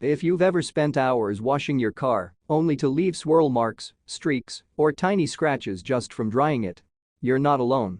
If you've ever spent hours washing your car, only to leave swirl marks, streaks, or tiny scratches just from drying it, you're not alone.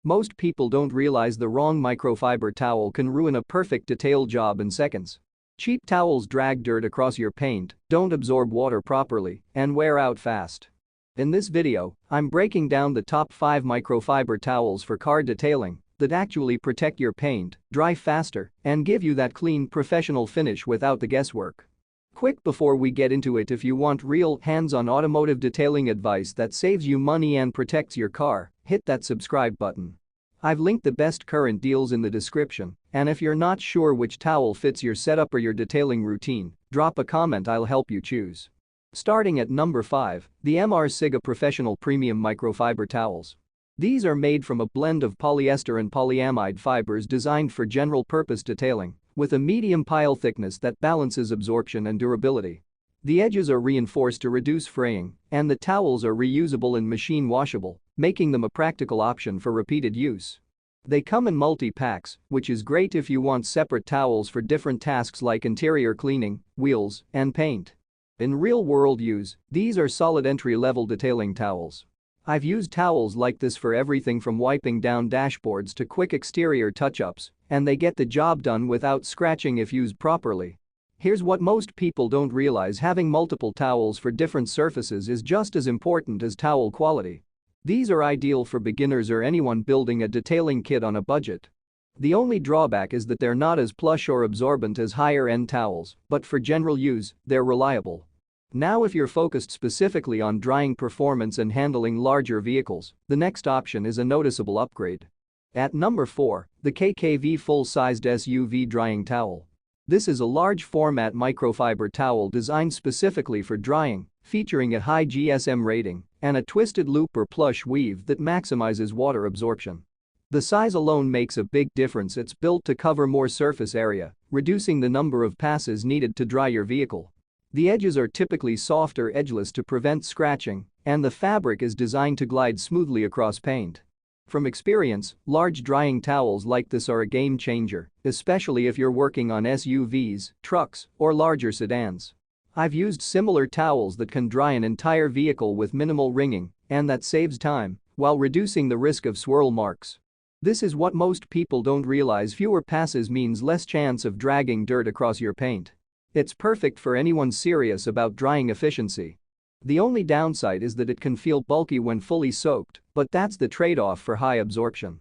Most people don't realize the wrong microfiber towel can ruin a perfect detail job in seconds. Cheap towels drag dirt across your paint, don't absorb water properly, and wear out fast. In this video, I'm breaking down the top 5 microfiber towels for car detailing that actually protect your paint, dry faster, and give you that clean, professional finish without the guesswork. Quick before we get into it, if you want real, hands-on automotive detailing advice that saves you money and protects your car, hit that subscribe button. I've linked the best current deals in the description, and if you're not sure which towel fits your setup or your detailing routine, drop a comment, I'll help you choose. Starting at number 5, the MR.SIGA Professional Premium Microfiber Towels. These are made from a blend of polyester and polyamide fibers designed for general-purpose detailing, with a medium pile thickness that balances absorption and durability. The edges are reinforced to reduce fraying, and the towels are reusable and machine washable, making them a practical option for repeated use. They come in multi-packs, which is great if you want separate towels for different tasks like interior cleaning, wheels, and paint. In real-world use, these are solid entry-level detailing towels. I've used towels like this for everything from wiping down dashboards to quick exterior touch-ups, and they get the job done without scratching if used properly. Here's what most people don't realize: having multiple towels for different surfaces is just as important as towel quality. These are ideal for beginners or anyone building a detailing kit on a budget. The only drawback is that they're not as plush or absorbent as higher-end towels, but for general use, they're reliable. Now, if you're focused specifically on drying performance and handling larger vehicles, the next option is a noticeable upgrade. At number 4, the KKV Full-Sized SUV Drying Towel. This is a large-format microfiber towel designed specifically for drying, featuring a high GSM rating and a twisted loop or plush weave that maximizes water absorption. The size alone makes a big difference. It's built to cover more surface area, reducing the number of passes needed to dry your vehicle. The edges are typically soft or edgeless to prevent scratching, and the fabric is designed to glide smoothly across paint. From experience, large drying towels like this are a game changer, especially if you're working on SUVs, trucks, or larger sedans. I've used similar towels that can dry an entire vehicle with minimal wringing, and that saves time while reducing the risk of swirl marks. This is what most people don't realize: fewer passes means less chance of dragging dirt across your paint. It's perfect for anyone serious about drying efficiency. The only downside is that it can feel bulky when fully soaked, but that's the trade-off for high absorption.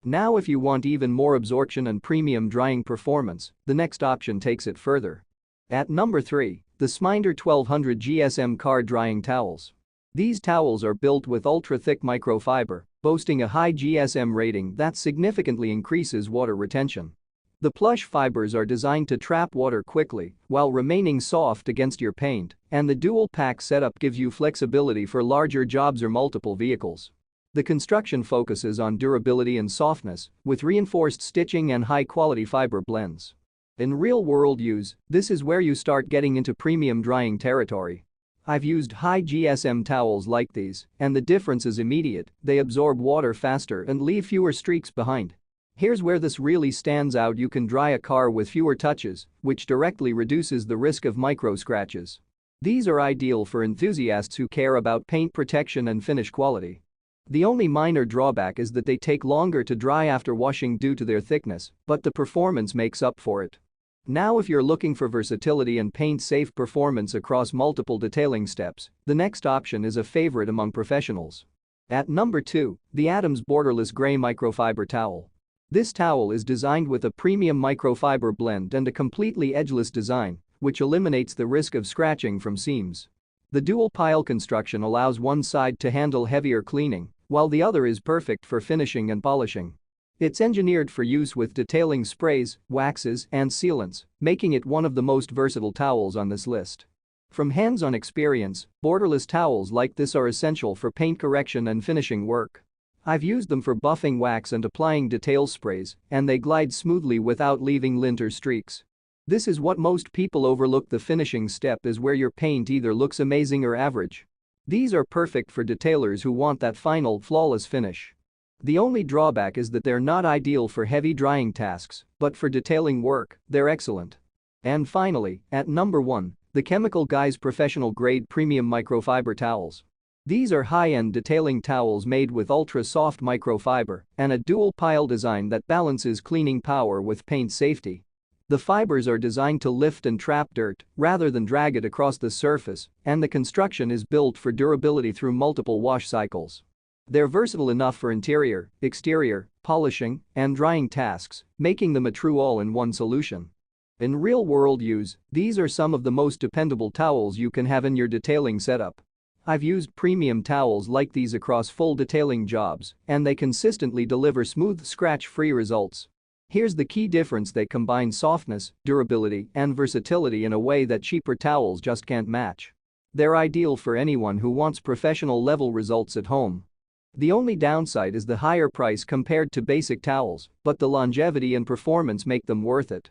Now, if you want even more absorption and premium drying performance, the next option takes it further. At number 3, the SMINDER 1200 GSM Car Drying Towels. These towels are built with ultra-thick microfiber, boasting a high GSM rating that significantly increases water retention. The plush fibers are designed to trap water quickly while remaining soft against your paint, and the dual-pack setup gives you flexibility for larger jobs or multiple vehicles. The construction focuses on durability and softness, with reinforced stitching and high-quality fiber blends. In real-world use, this is where you start getting into premium drying territory. I've used high GSM towels like these, and the difference is immediate: they absorb water faster and leave fewer streaks behind. Here's where this really stands out: you can dry a car with fewer touches, which directly reduces the risk of micro scratches. These are ideal for enthusiasts who care about paint protection and finish quality. The only minor drawback is that they take longer to dry after washing due to their thickness, but the performance makes up for it. Now, if you're looking for versatility and paint-safe performance across multiple detailing steps, the next option is a favorite among professionals. At number 2, the Adams Borderless Gray Microfiber Towel. This towel is designed with a premium microfiber blend and a completely edgeless design, which eliminates the risk of scratching from seams. The dual-pile construction allows one side to handle heavier cleaning, while the other is perfect for finishing and polishing. It's engineered for use with detailing sprays, waxes, and sealants, making it one of the most versatile towels on this list. From hands-on experience, borderless towels like this are essential for paint correction and finishing work. I've used them for buffing wax and applying detail sprays, and they glide smoothly without leaving lint or streaks. This is what most people overlook: the finishing step is where your paint either looks amazing or average. These are perfect for detailers who want that final, flawless finish. The only drawback is that they're not ideal for heavy drying tasks, but for detailing work, they're excellent. And finally, at number 1, the Chemical Guys Professional Grade Premium Microfiber Towels. These are high-end detailing towels made with ultra-soft microfiber and a dual-pile design that balances cleaning power with paint safety. The fibers are designed to lift and trap dirt rather than drag it across the surface, and the construction is built for durability through multiple wash cycles. They're versatile enough for interior, exterior, polishing, and drying tasks, making them a true all-in-one solution. In real-world use, these are some of the most dependable towels you can have in your detailing setup. I've used premium towels like these across full detailing jobs, and they consistently deliver smooth, scratch-free results. Here's the key difference: they combine softness, durability, and versatility in a way that cheaper towels just can't match. They're ideal for anyone who wants professional-level results at home. The only downside is the higher price compared to basic towels, but the longevity and performance make them worth it.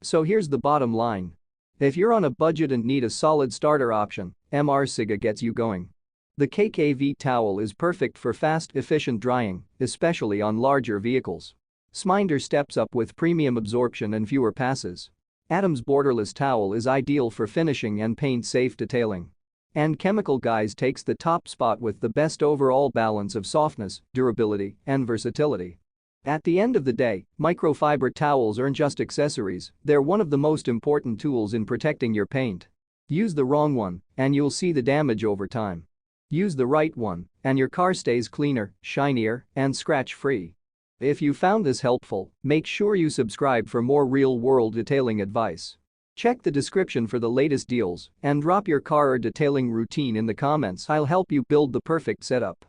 So here's the bottom line. If you're on a budget and need a solid starter option, MR.SIGA gets you going. The KKV towel is perfect for fast, efficient drying, especially on larger vehicles. SMINDER steps up with premium absorption and fewer passes. Adam's Borderless towel is ideal for finishing and paint-safe detailing. And Chemical Guys takes the top spot with the best overall balance of softness, durability, and versatility. At the end of the day, microfiber towels aren't just accessories, they're one of the most important tools in protecting your paint. Use the wrong one, and you'll see the damage over time. Use the right one, and your car stays cleaner, shinier, and scratch-free. If you found this helpful, make sure you subscribe for more real-world detailing advice. Check the description for the latest deals and drop your car or detailing routine in the comments. I'll help you build the perfect setup.